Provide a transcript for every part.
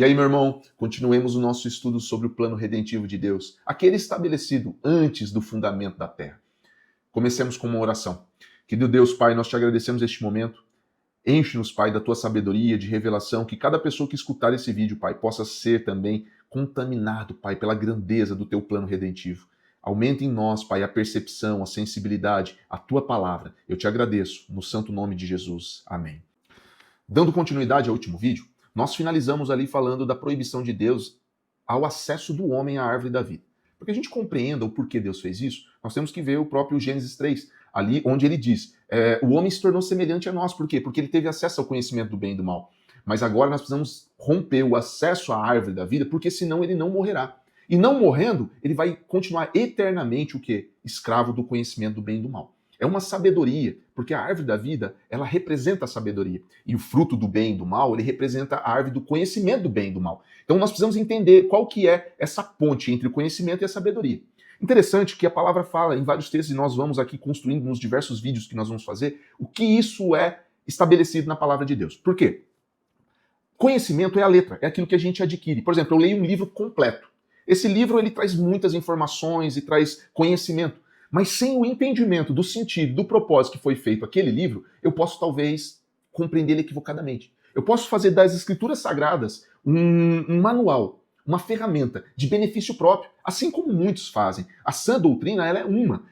E aí, meu irmão, continuemos o nosso estudo sobre o plano redentivo de Deus, aquele estabelecido antes do fundamento da terra. Comecemos com uma oração. Querido Deus, Pai, nós te agradecemos este momento. Enche-nos, Pai, da tua sabedoria, de revelação, que cada pessoa que escutar esse vídeo, Pai, possa ser também contaminado, Pai, pela grandeza do teu plano redentivo. Aumenta em nós, Pai, a percepção, a sensibilidade, a tua palavra. Eu te agradeço, no santo nome de Jesus. Amém. Dando continuidade ao último vídeo, nós finalizamos ali falando da proibição de Deus ao acesso do homem à árvore da vida. Para que a gente compreenda o porquê Deus fez isso, nós temos que ver o próprio Gênesis 3, ali onde ele diz, o homem se tornou semelhante a nós. Por quê? Porque ele teve acesso ao conhecimento do bem e do mal. Mas agora nós precisamos romper o acesso à árvore da vida, porque senão ele não morrerá. E não morrendo, ele vai continuar eternamente o quê? Escravo do conhecimento do bem e do mal. É uma sabedoria, porque a árvore da vida, ela representa a sabedoria. E o fruto do bem e do mal, ele representa a árvore do conhecimento do bem e do mal. Então nós precisamos entender qual que é essa ponte entre o conhecimento e a sabedoria. Interessante que a palavra fala em vários textos, e nós vamos aqui construindo nos diversos vídeos que nós vamos fazer, o que isso é estabelecido na palavra de Deus. Por quê? Conhecimento é a letra, é aquilo que a gente adquire. Por exemplo, eu leio um livro completo. Esse livro ele traz muitas informações e traz conhecimento. Mas sem o entendimento do sentido, do propósito que foi feito aquele livro, eu posso talvez compreender ele equivocadamente. Eu posso fazer das escrituras sagradas um manual, uma ferramenta de benefício próprio, assim como muitos fazem. A sã doutrina, ela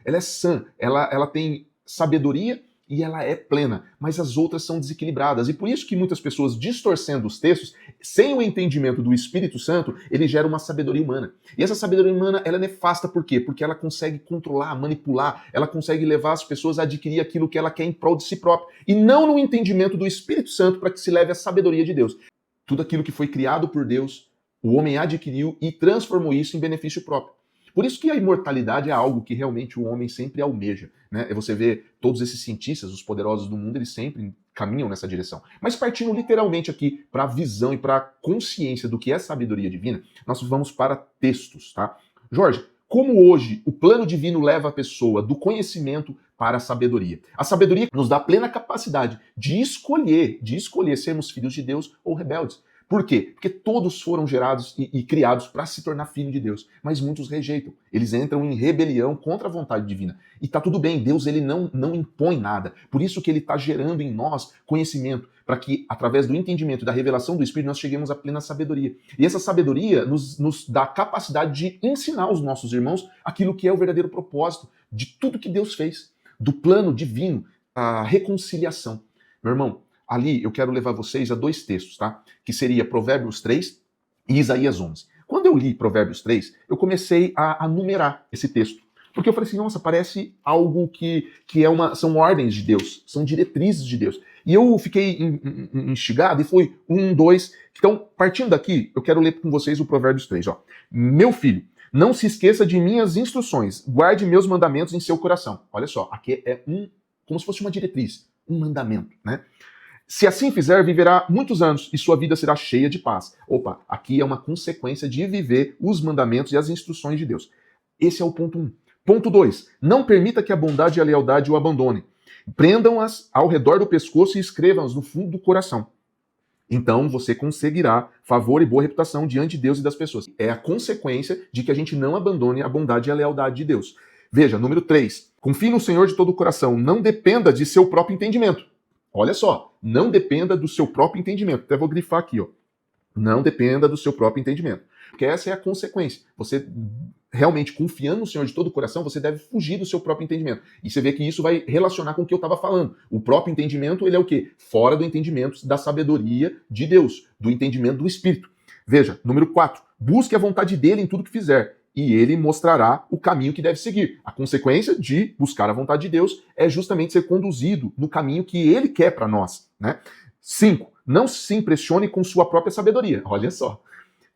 é sã, ela tem sabedoria e ela é plena, mas as outras são desequilibradas. E por isso que muitas pessoas, distorcendo os textos, sem o entendimento do Espírito Santo, ele gera uma sabedoria humana. E essa sabedoria humana, ela é nefasta por quê? Porque ela consegue controlar, manipular, ela consegue levar as pessoas a adquirir aquilo que ela quer em prol de si própria, e não no entendimento do Espírito Santo para que se leve a sabedoria de Deus. Tudo aquilo que foi criado por Deus, o homem adquiriu e transformou isso em benefício próprio. Por isso que a imortalidade é algo que realmente o homem sempre almeja, né? Você vê todos esses cientistas, os poderosos do mundo, eles sempre caminham nessa direção. Mas partindo literalmente aqui para a visão e para a consciência do que é sabedoria divina, nós vamos para textos, tá? Jorge, como hoje o plano divino leva a pessoa do conhecimento para a sabedoria? A sabedoria nos dá plena capacidade de escolher sermos filhos de Deus ou rebeldes. Por quê? Porque todos foram gerados e criados para se tornar filho de Deus, mas muitos rejeitam. Eles entram em rebelião contra a vontade divina. E tá tudo bem, Deus ele não impõe nada. Por isso que ele está gerando em nós conhecimento, para que através do entendimento, da revelação do Espírito, nós cheguemos à plena sabedoria. E essa sabedoria nos dá a capacidade de ensinar aos nossos irmãos aquilo que é o verdadeiro propósito de tudo que Deus fez, do plano divino, a reconciliação. Meu irmão, ali eu quero levar vocês a dois textos, tá? Que seria Provérbios 3 e Isaías 11. Quando eu li Provérbios 3, eu comecei a numerar esse texto. Porque eu falei assim, nossa, parece algo que são ordens de Deus, são diretrizes de Deus. E eu fiquei instigado e foi 1, 2. Então, partindo daqui, eu quero ler com vocês o Provérbios 3. Ó. Meu filho, não se esqueça de minhas instruções, guarde meus mandamentos em seu coração. Olha só, aqui é como se fosse uma diretriz, um mandamento, né? Se assim fizer, viverá muitos anos e sua vida será cheia de paz. Opa, aqui é uma consequência de viver os mandamentos e as instruções de Deus. Esse é o ponto 1. Ponto 2. Não permita que a bondade e a lealdade o abandonem. Prendam-as ao redor do pescoço e escrevam-as no fundo do coração. Então você conseguirá favor e boa reputação diante de Deus e das pessoas. É a consequência de que a gente não abandone a bondade e a lealdade de Deus. Veja, número 3. Confie no Senhor de todo o coração. Não dependa de seu próprio entendimento. Olha só, não dependa do seu próprio entendimento. Até vou grifar aqui, ó. Não dependa do seu próprio entendimento. Porque essa é a consequência. Você realmente confiando no Senhor de todo o coração, você deve fugir do seu próprio entendimento. E você vê que isso vai relacionar com o que eu estava falando. O próprio entendimento, ele é o quê? Fora do entendimento da sabedoria de Deus, do entendimento do Espírito. Veja, número 4. Busque a vontade dele em tudo que fizer, e ele mostrará o caminho que deve seguir. A consequência de buscar a vontade de Deus é justamente ser conduzido no caminho que ele quer para nós, né? 5. Não se impressione com sua própria sabedoria. Olha só.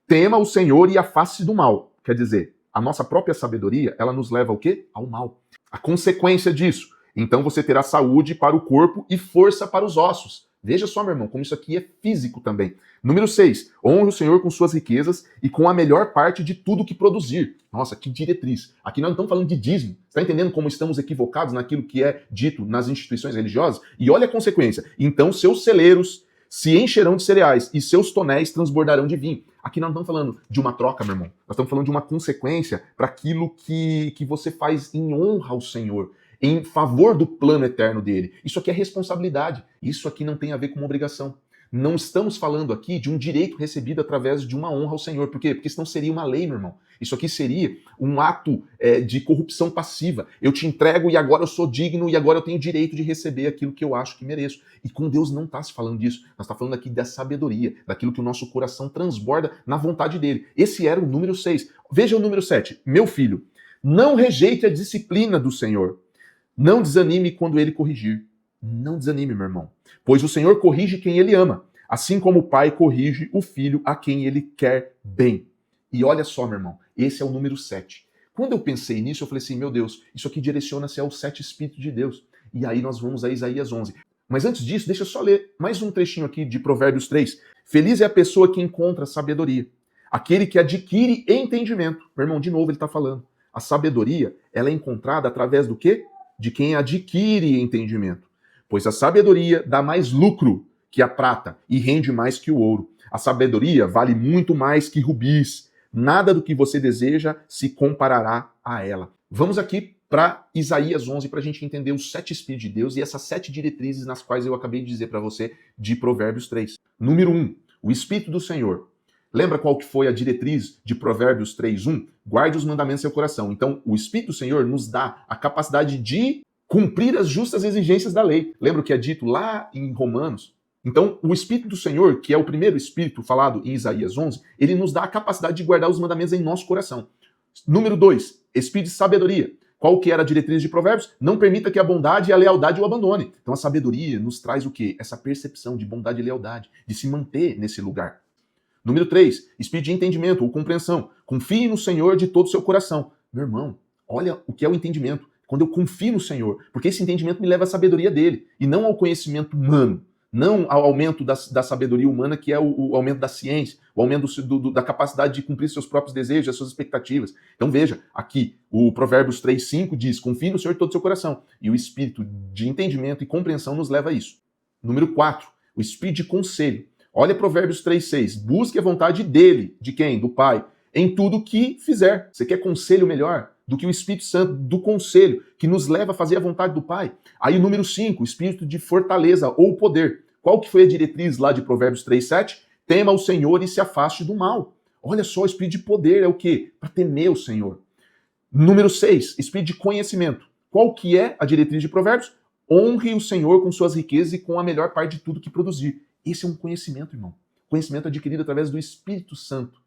Tema o Senhor e afaste-se do mal. Quer dizer, a nossa própria sabedoria, ela nos leva ao quê? Ao mal. A consequência disso. Então você terá saúde para o corpo e força para os ossos. Veja só, meu irmão, como isso aqui é físico também. Número 6. Honre o Senhor com suas riquezas e com a melhor parte de tudo que produzir. Nossa, que diretriz. Aqui nós não estamos falando de dízimo. Você está entendendo como estamos equivocados naquilo que é dito nas instituições religiosas? E olha a consequência. Então seus celeiros se encherão de cereais e seus tonéis transbordarão de vinho. Aqui nós não estamos falando de uma troca, meu irmão. Nós estamos falando de uma consequência para aquilo que você faz em honra ao Senhor, em favor do plano eterno dele. Isso aqui é responsabilidade. Isso aqui não tem a ver com uma obrigação. Não estamos falando aqui de um direito recebido através de uma honra ao Senhor. Por quê? Porque senão seria uma lei, meu irmão. Isso aqui seria um ato de corrupção passiva. Eu te entrego e agora eu sou digno e agora eu tenho direito de receber aquilo que eu acho que mereço. E com Deus não está se falando disso. Nós estamos falando aqui da sabedoria, daquilo que o nosso coração transborda na vontade dele. Esse era o número 6. Veja o número 7. Meu filho, não rejeite a disciplina do Senhor. Não desanime quando ele corrigir. Não desanime, meu irmão. Pois o Senhor corrige quem ele ama, assim como o pai corrige o filho a quem ele quer bem. E olha só, meu irmão, esse é o número 7. Quando eu pensei nisso, eu falei assim, meu Deus, isso aqui direciona-se aos 7 Espíritos de Deus. E aí nós vamos a Isaías 11. Mas antes disso, deixa eu só ler mais um trechinho aqui de Provérbios 3. Feliz é a pessoa que encontra sabedoria, aquele que adquire entendimento. Meu irmão, de novo ele está falando. A sabedoria, ela é encontrada através do quê? De quem adquire entendimento. Pois a sabedoria dá mais lucro que a prata e rende mais que o ouro. A sabedoria vale muito mais que rubis. Nada do que você deseja se comparará a ela. Vamos aqui para Isaías 11 para a gente entender os 7 Espíritos de Deus e essas 7 diretrizes nas quais eu acabei de dizer para você de Provérbios 3. Número 1, o Espírito do Senhor. Lembra qual que foi a diretriz de Provérbios 3:1? Guarde os mandamentos do seu coração. Então, o Espírito do Senhor nos dá a capacidade de cumprir as justas exigências da lei. Lembra o que é dito lá em Romanos? Então, o Espírito do Senhor, que é o primeiro Espírito falado em Isaías 11, ele nos dá a capacidade de guardar os mandamentos em nosso coração. Número 2, Espírito de sabedoria. Qual que era a diretriz de Provérbios? Não permita que a bondade e a lealdade o abandone. Então, a sabedoria nos traz o quê? Essa percepção de bondade e lealdade, de se manter nesse lugar. Número 3, Espírito de entendimento ou compreensão. Confie no Senhor de todo o seu coração. Meu irmão, olha o que é o entendimento. Quando eu confio no Senhor, porque esse entendimento me leva à sabedoria dele, e não ao conhecimento humano, não ao aumento da sabedoria humana, que é o aumento da ciência, o aumento da capacidade de cumprir seus próprios desejos, as suas expectativas. Então veja, aqui, o Provérbios 3:5 diz, confie no Senhor de todo o seu coração, e o espírito de entendimento e compreensão nos leva a isso. Número 4, o espírito de conselho. Olha Provérbios 3:6, busque a vontade dele, de quem? Do Pai, em tudo que fizer. Você quer conselho melhor do que o Espírito Santo do conselho, que nos leva a fazer a vontade do Pai? Aí o número 5, o espírito de fortaleza ou poder. Qual que foi a diretriz lá de Provérbios 3:7? Tema o Senhor e se afaste do mal. Olha só, o espírito de poder é o quê? Para temer o Senhor. Número 6, espírito de conhecimento. Qual que é a diretriz de Provérbios? Honre o Senhor com suas riquezas e com a melhor parte de tudo que produzir. Esse é um conhecimento, irmão. Conhecimento adquirido através do Espírito Santo.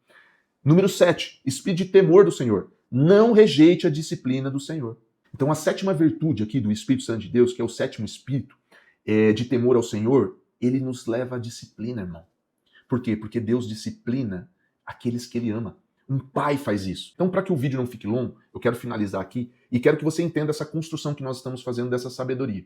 Número 7, espírito de temor do Senhor. Não rejeite a disciplina do Senhor. Então a 7ª virtude aqui do Espírito Santo de Deus, que é o 7º espírito de temor ao Senhor, ele nos leva à disciplina, irmão. Por quê? Porque Deus disciplina aqueles que ele ama. Um pai faz isso. Então, para que o vídeo não fique longo, eu quero finalizar aqui e quero que você entenda essa construção que nós estamos fazendo dessa sabedoria.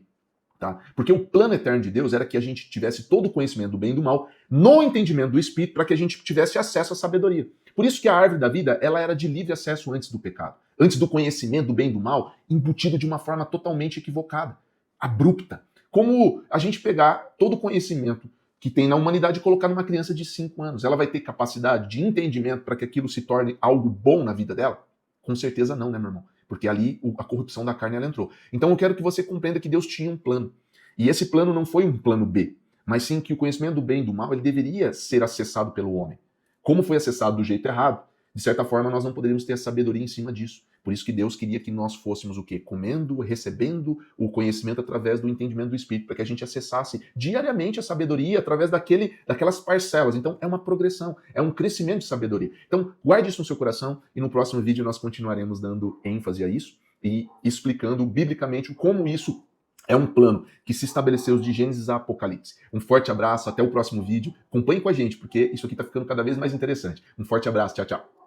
Tá? Porque o plano eterno de Deus era que a gente tivesse todo o conhecimento do bem e do mal no entendimento do Espírito para que a gente tivesse acesso à sabedoria. Por isso que a árvore da vida ela era de livre acesso antes do pecado. Antes do conhecimento do bem e do mal, embutido de uma forma totalmente equivocada, abrupta. Como a gente pegar todo o conhecimento que tem na humanidade e colocar numa criança de 5 anos. Ela vai ter capacidade de entendimento para que aquilo se torne algo bom na vida dela? Com certeza não, né, meu irmão? Porque ali a corrupção da carne ela entrou. Então eu quero que você compreenda que Deus tinha um plano. E esse plano não foi um plano B, mas sim que o conhecimento do bem e do mal ele deveria ser acessado pelo homem. Como foi acessado do jeito errado, de certa forma nós não poderíamos ter a sabedoria em cima disso. Por isso que Deus queria que nós fôssemos o quê? Comendo, recebendo o conhecimento através do entendimento do Espírito, para que a gente acessasse diariamente a sabedoria através daquelas parcelas. Então é uma progressão, é um crescimento de sabedoria. Então guarde isso no seu coração e no próximo vídeo nós continuaremos dando ênfase a isso e explicando biblicamente como isso é um plano que se estabeleceu de Gênesis a Apocalipse. Um forte abraço, até o próximo vídeo. Acompanhe com a gente, porque isso aqui está ficando cada vez mais interessante. Um forte abraço, tchau, tchau.